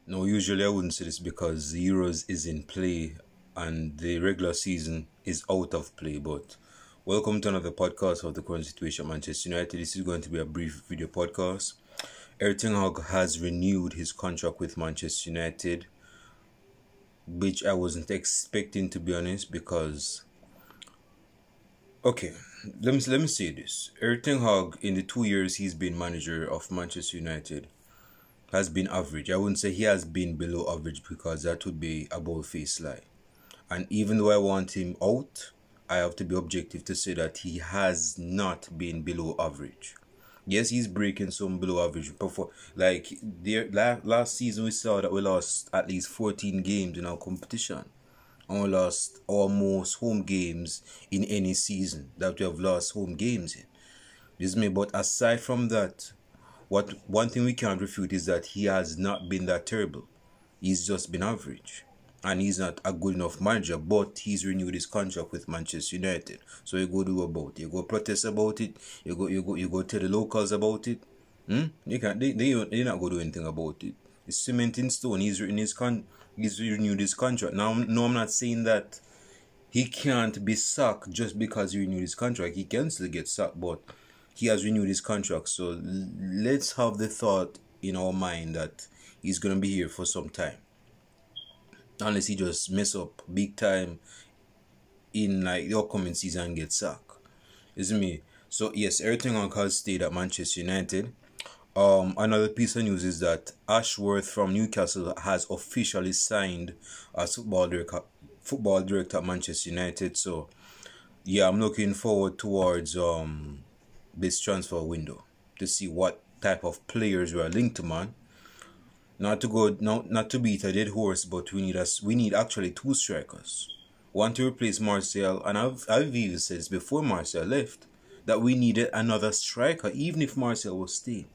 No, usually I wouldn't say this because the Euros is in play and the regular season is out of play. But welcome to another podcast of the current situation at Manchester United. This is going to be a brief video podcast. Erik has renewed his contract with Manchester United, which I wasn't expecting, to be honest, because okay, let me say this. Erik in the 2 years he's been manager of Manchester United, has been average. I wouldn't say he has been below average because that would be a bold-faced lie. And even though I want him out, I have to be objective to say that he has not been below average. Yes, he's breaking some below average. Like last season, we saw that we lost at least 14 games in our competition. And we lost almost home games in any season that we have lost home games in. This me, but aside from that, what one thing we can't refute is that he has not been that terrible. He's just been average. And he's not a good enough manager, but he's renewed his contract with Manchester United. So you go do about it. You go protest about it. You go tell the locals about it. They can't they're not gonna do anything about it. It's cement in stone. He's renewed his contract. Now no, I'm not saying that he can't be sacked just because he renewed his contract. He can still get sacked, but he has renewed his contract. So let's have the thought in our mind that he's gonna be here for some time, unless he just mess up big time in like the upcoming season and get sacked. Isn't me? So yes, everything on has stayed at Manchester United. Another piece of news is that Ashworth from Newcastle has officially signed as football director at Manchester United. So yeah, I'm looking forward towards this transfer window to see what type of players we are linked to, man. Not to beat a dead horse, but we need actually two strikers. One to replace Martial, and I've even said this before Martial left, that we needed another striker, even if Martial was staying.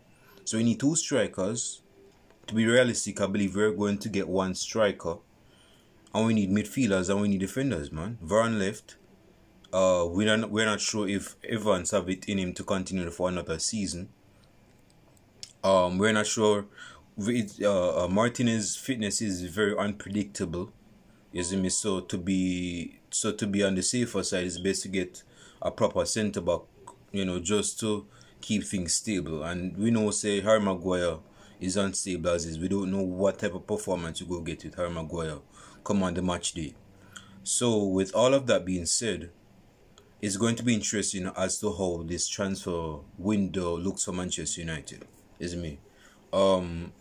So we need two strikers. To be realistic, I believe we're going to get one striker. And we need midfielders and we need defenders, man. Varane left. We're not sure if Evans have it in him to continue for another season. We're not sure. Martinez's fitness is very unpredictable. You see me? So to be on the safer side, it's best to get a proper centre back. Just to keep things stable. And we know, say, Harry Maguire is unstable as is. We don't know what type of performance you go get with Harry Maguire come on the match day. So with all of that being said, it's going to be interesting as to how this transfer window looks for Manchester United. Isn't me? Any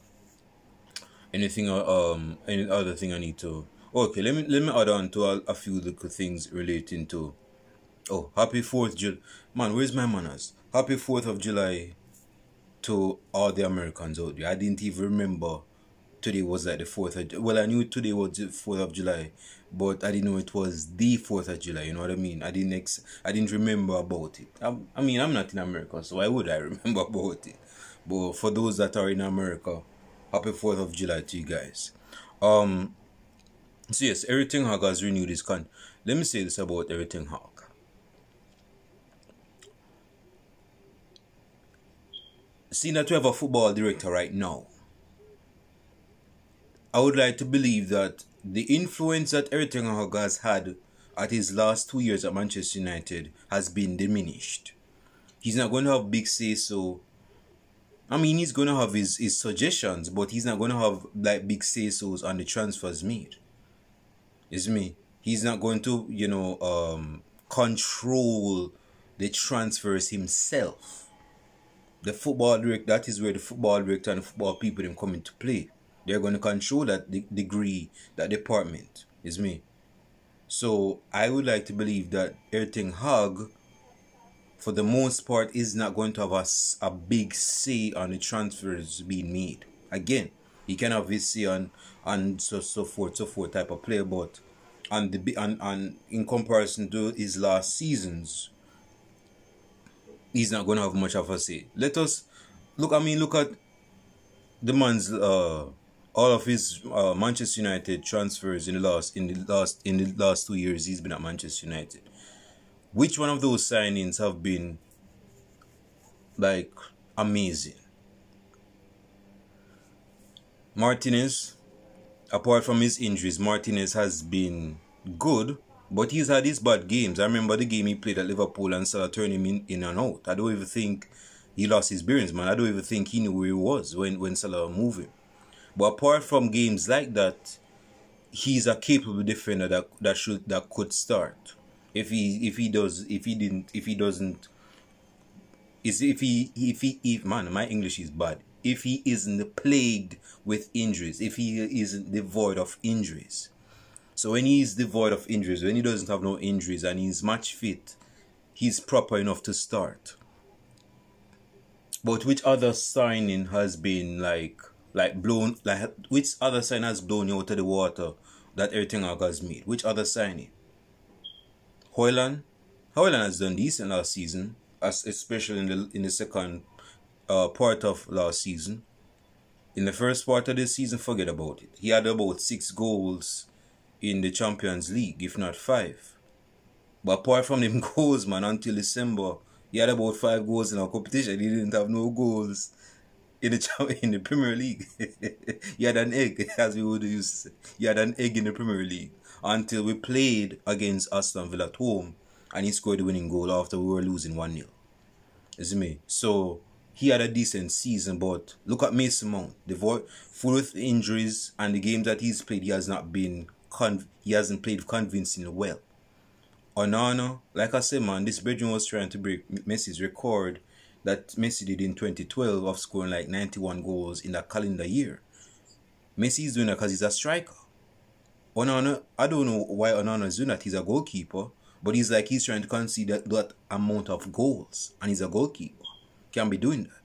other thing I need to? Okay, let me add on to a few little things relating to. Oh, happy 4th July, man. Where's my manners? Happy 4th of July to all the Americans out there. I didn't even remember today was like the 4th of. Well, I knew today was the 4th of July, but I didn't know it was the 4th of July. You know what I mean? I didn't remember about it. I mean, I'm not in America, so why would I remember about it? But for those that are in America, happy 4th of July to you guys. So yes, Erik has renewed his con. Let me say this about Erik. Seeing that we have a football director right now, I would like to believe that the influence that Erik has had at his last 2 years at Manchester United has been diminished. He's not going to have big say so. I mean, he's going to have his suggestions, but he's not going to have like big say-sos on the transfers made. It's me. He's not going to, control the transfers himself. The football director, that is where the football director and the football people them come into play. They're going to control that degree, that department. Is me. So I would like to believe that Erik, for the most part, is not going to have a big say on the transfers being made. Again, he can have his say on so forth type of player, but and in comparison to his last seasons, he's not going to have much of a say. Let us look. I mean, look at the man's all of his Manchester United transfers in the last 2 years he's been at Manchester United. Which one of those signings have been like amazing? Martinez, apart from his injuries, Martinez has been good, but he's had his bad games. I remember the game he played at Liverpool and Salah turned him in and out. I don't even think he lost his bearings, man. I don't even think he knew where he was when Salah moved him. But apart from games like that, he's a capable defender that could start. If man, my English is bad. If he isn't plagued with injuries, if he isn't devoid of injuries. So when he's devoid of injuries, when he doesn't have no injuries and he's match fit, he's proper enough to start. But which other signing has been which other sign has blown you out of the water that everything has made? Which other signing? Hoyland has done decent last season, especially in the second part of last season. In the first part of this season, forget about it. He had about 6 goals in the Champions League, if not 5. But apart from them goals, man, until December, he had about 5 goals in our competition. He didn't have no goals in the Premier League. He had an egg, as we would use to say. He had an egg in the Premier League until we played against Aston Villa at home and he scored the winning goal after we were losing 1-0. You see me? So he had a decent season, but look at Mason Mount. Full with injuries and the games that he's played, he hasn't played convincingly well. Onana, like I said, man, this Belgium was trying to break Messi's record that Messi did in 2012 of scoring like 91 goals in that calendar year. Messi is doing that because he's a striker. Onana, I don't know why Onana is doing that. He's a goalkeeper, but he's trying to concede that amount of goals, and he's a goalkeeper. Can't be doing that.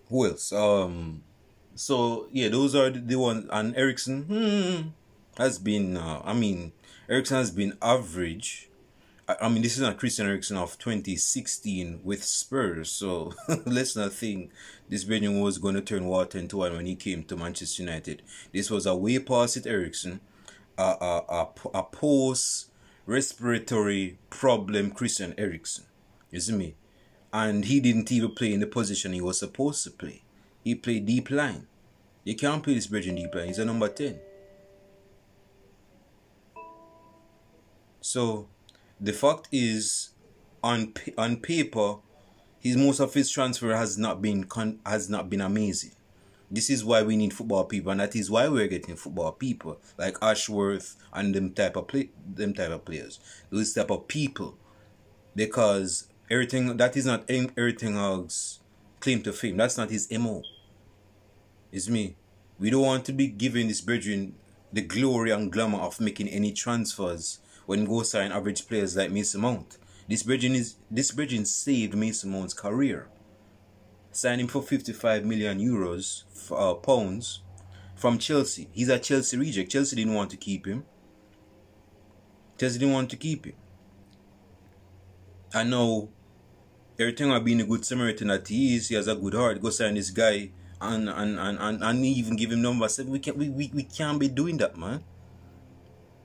Who else? So yeah, those are the ones. And Eriksen has been. Eriksen has been average. I mean, this is not Christian Eriksen of 2016 with Spurs, so let's not think this Belgian was going to turn water into wine when he came to Manchester United. This was a way past it Eriksen, a post-respiratory problem Christian Eriksen. You see me? And he didn't even play in the position he was supposed to play. He played deep line. You can't play this Belgian deep line. He's a number 10. So the fact is, on paper, most of his transfer has not been amazing. This is why we need football people, and that is why we're getting football people like Ashworth and them type of players, those type of people, because that is not everything Hog's claim to fame. That's not his MO. It's me. We don't want to be giving this brethren the glory and glamour of making any transfers when go sign average players like Mason Mount. This brethren saved Mason Mount's career. Signed him for 55 million euros pounds from Chelsea. He's a Chelsea reject. Chelsea didn't want to keep him. And now, everything about being a good Samaritan that he is, he has a good heart. Go sign this guy and even give him number 7. We can't be doing that, man.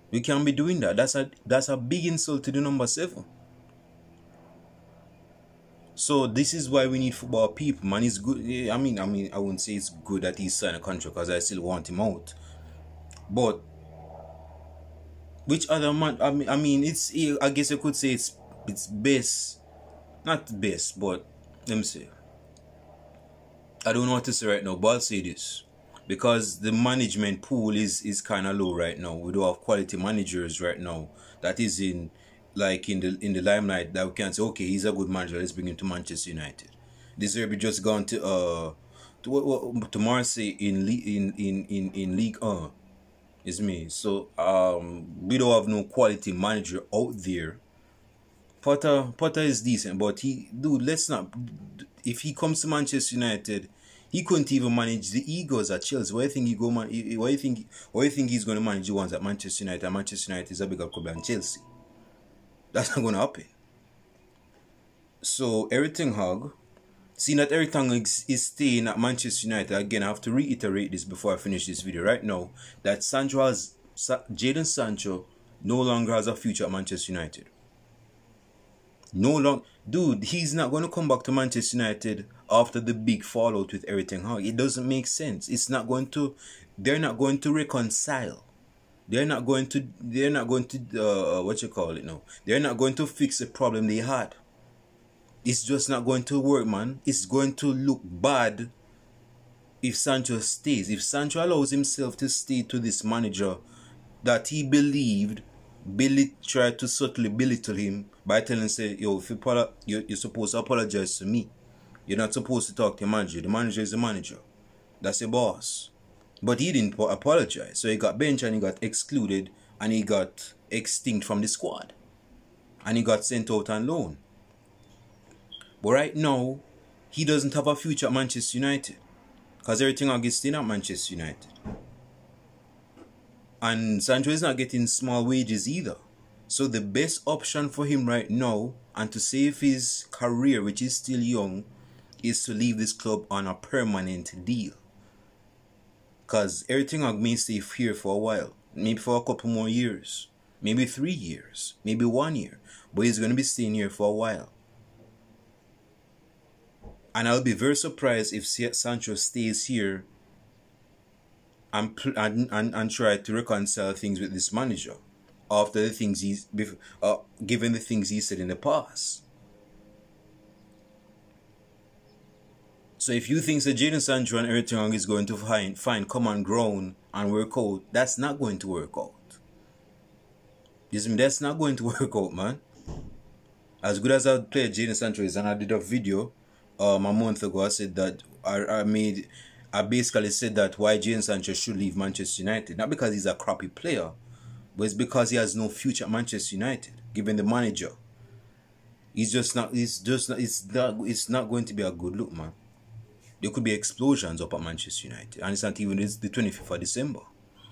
We can't be doing that. That's a big insult to the number 7. So this is why we need football people, man. It's good. I mean, I wouldn't say it's good that he signed a contract because I still want him out. But which other man? I mean, I guess you could say it's best, not best, but let me say. I don't know what to say right now, but I'll say this. Because the management pool is kind of low right now. We don't have quality managers right now that is in the limelight that we can say, okay, he's a good manager, let's bring him to Manchester United. This year we just gone to Marseille in League 1. It's me. So we don't have no quality manager out there. Potter is decent, but let's not. If he comes to Manchester United, he couldn't even manage the egos at Chelsea. Why do you think he's going to manage the ones at Manchester United? And Manchester United is a bigger club than Chelsea. That's not going to happen. So Erik ten Hag, seeing that Erik ten Hag is staying at Manchester United, again I have to reiterate this before I finish this video right now, that Jadon Sancho no longer has a future at Manchester United. No longer. Dude, he's not going to come back to Manchester United after the big fallout with Erik Ten Hag. It doesn't make sense. It's not going to. They're not going to reconcile. They're not going to. They're not going to. What you call it now? They're not going to fix the problem they had. It's just not going to work, man. It's going to look bad if Sancho stays. If Sancho allows himself to stay to this manager that he believed tried to subtly belittle him by telling him, say, yo, if you're supposed to apologize to me. You're not supposed to talk to your manager. The manager is the manager. That's your boss. But he didn't apologize. So he got benched and he got excluded and he got extinct from the squad. And he got sent out on loan. But right now, he doesn't have a future at Manchester United. Because everything I get still at Manchester United. And Sancho is not getting small wages either. So the best option for him right now, and to save his career, which is still young, is to leave this club on a permanent deal. Because everything may stay here for a while. Maybe for a couple more years. Maybe 3 years. Maybe 1 year. But he's going to be staying here for a while. And I'll be very surprised if Sancho stays here and try to reconcile things with this manager after the things given the things he said in the past. So if you think that Jadon Sancho and Erik Ten Hag is going to find common ground and work out, that's not going to work out. You see me? That's not going to work out, man. As good as that player Jadon Sancho is, and I did a video a month ago, I said that I basically said that why Jadon Sancho should leave Manchester United. Not because he's a crappy player, but it's because he has no future at Manchester United, given the manager. It's not going to be a good look, man. There could be explosions up at Manchester United, and it's not even the 25th of December.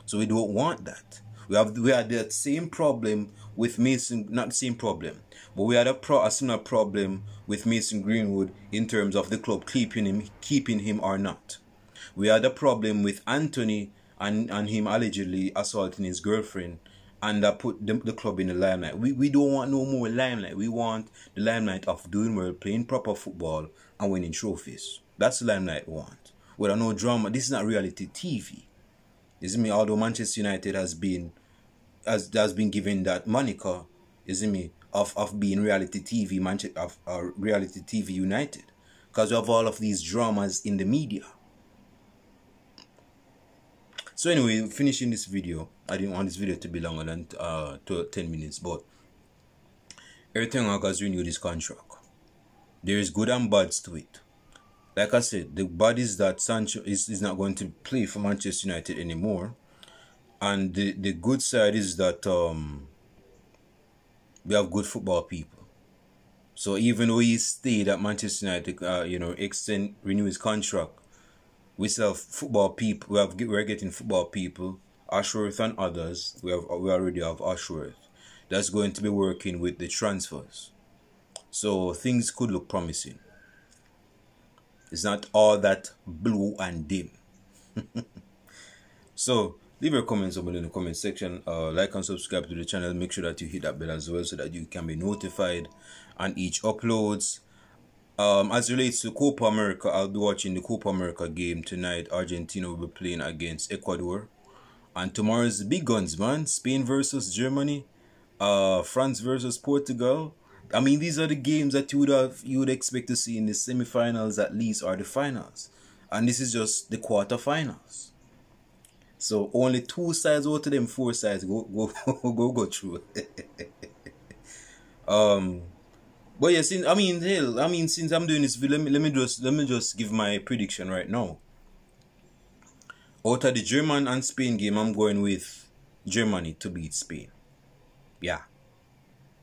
So we don't want that. We had that same problem with Mason, not the same problem, but we had a similar problem with Mason Greenwood in terms of the club keeping him or not. We had a problem with Anthony and him allegedly assaulting his girlfriend, and that put the club in the limelight. We don't want no more limelight. We want the limelight of doing well, playing proper football, and winning trophies. That's the limelight we want. Without no drama. This is not reality TV. Isn't me? Although Manchester United has been given that moniker, isn't me, of being reality TV, reality TV United, because we have all of these dramas in the media. So anyway, finishing this video. I didn't want this video to be longer than 10 minutes, but Erik Ten Hag has renewed his contract. There is good and bads to it. Like I said, the bad is that Sancho is not going to play for Manchester United anymore. And the good side is that we have good football people. So even though he stayed at Manchester United, renew his contract, we still have football people. We're getting football people, Ashworth and others. We already have Ashworth. That's going to be working with the transfers. So things could look promising. It's not all that blue and dim. So leave your comments below in the comment section. Like and subscribe to the channel. Make sure that you hit that bell as well so that you can be notified on each uploads. As relates to Copa America, I'll be watching the Copa America game tonight. Argentina will be playing against Ecuador. And tomorrow's the big guns, man. Spain versus Germany. France versus Portugal. I mean, these are the games that you would expect to see in the semi-finals at least, or the finals. And this is just the quarter-finals. So only 2 sides out of them 4 sides go through. But yeah, since I'm doing this video, let me just give my prediction right now. Out of the German and Spain game, I'm going with Germany to beat Spain. Yeah.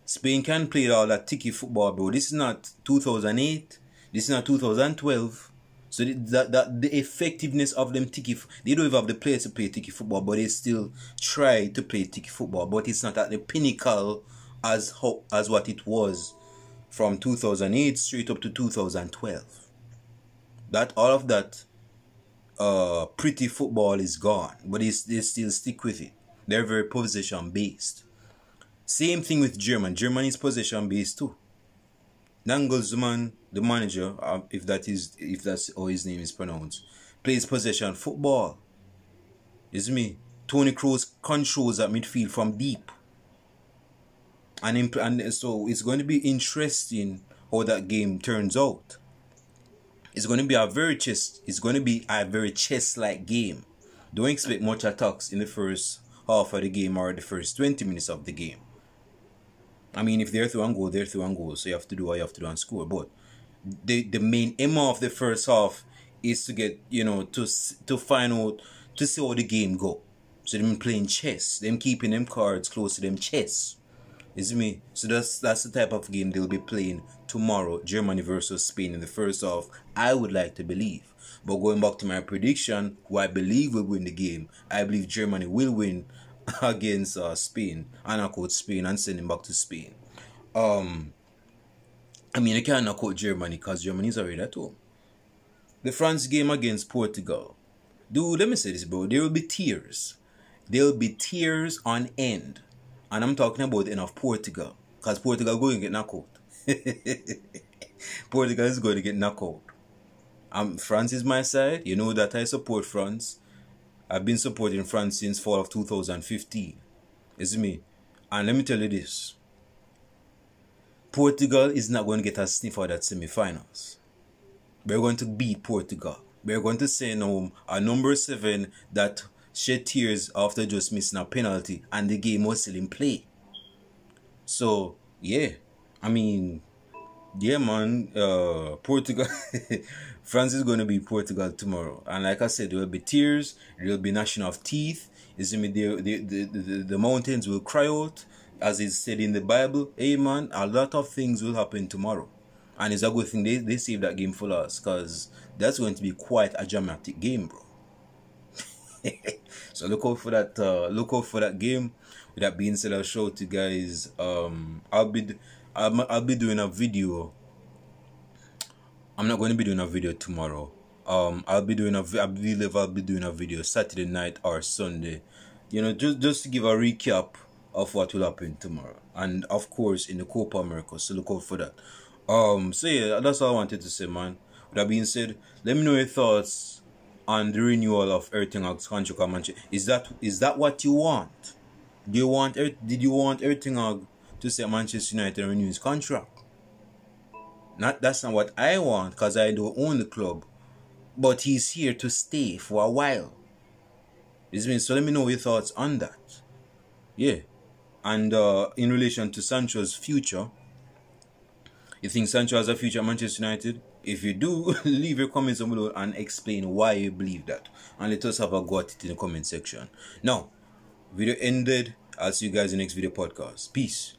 Spain can play all that ticky football, bro. This is not 2008. This is not 2012. So the effectiveness of them ticky, they don't even have the players to play ticky football, but they still try to play ticky football. But it's not at the pinnacle as what it was from 2008 straight up to 2012. That all of that pretty football is gone, but they still stick with it. They're very possession based. Same thing with Germany. Germany is possession based too. Nagelsmann, the manager, if that's how his name is pronounced, plays possession football. Is me. Tony Kroos controls that midfield from deep. And so it's going to be interesting how that game turns out. It's going to be a very chess-like game. Don't expect much attacks in the first half of the game or the first 20 minutes of the game. I mean, if they're through and go, they're through and go. So you have to do what you have to do and score. But the main aim of the first half is to get, to find out, to see how the game go. So them playing chess. Them keeping them cards close to them chess. Is me? So that's the type of game they'll be playing tomorrow. Germany versus Spain in the first half. I would like to believe. But going back to my prediction, who I believe will win the game, I believe Germany will win against Spain. And I quote Spain and send him back to Spain. I mean, I can't knock out Germany because Germany is already at home. The France game against Portugal. Dude, let me say this, bro. There will be tears. There will be tears on end. And I'm talking about the end of Portugal. Because Portugal is going to get knocked out. Portugal is going to get knocked out. France is my side. You know that I support France. I've been supporting France since fall of 2015. It's me. And let me tell you this. Portugal is not going to get a sniff of that semi-finals. We're going to beat Portugal. We're going to send home a number 7 that shed tears after just missing a penalty and the game was still in play. So, yeah. I mean, yeah, man. Portugal. France is going to beat Portugal tomorrow. And like I said, there will be tears. There will be gnashing of teeth. The mountains will cry out. As it's said in the Bible, hey man, a lot of things will happen tomorrow. And it's a good thing they saved that game for us, because that's going to be quite a dramatic game, bro. So look out for that. Look out for that game. With that being said, I'll show to you guys. I'll be doing a video. I'm not going to be doing a video tomorrow. I believe I'll be doing a video Saturday night or Sunday. Just to give a recap of what will happen tomorrow, and of course in the Copa America. So look out for that. So yeah, that's all I wanted to say, man. With that being said, let me know your thoughts on the renewal of Erik Ten Hag's contract. Is that what you want? Did you want Erik Ten Hag to say Manchester United renew his contract? That's not what I want, because I don't own the club. But he's here to stay for a while. So let me know your thoughts on that. Yeah. And in relation to Sancho's future, you think Sancho has a future at Manchester United? If you do, leave your comments down below and explain why you believe that. And let us have a go at it in the comment section. Now, video ended. I'll see you guys in the next video podcast. Peace.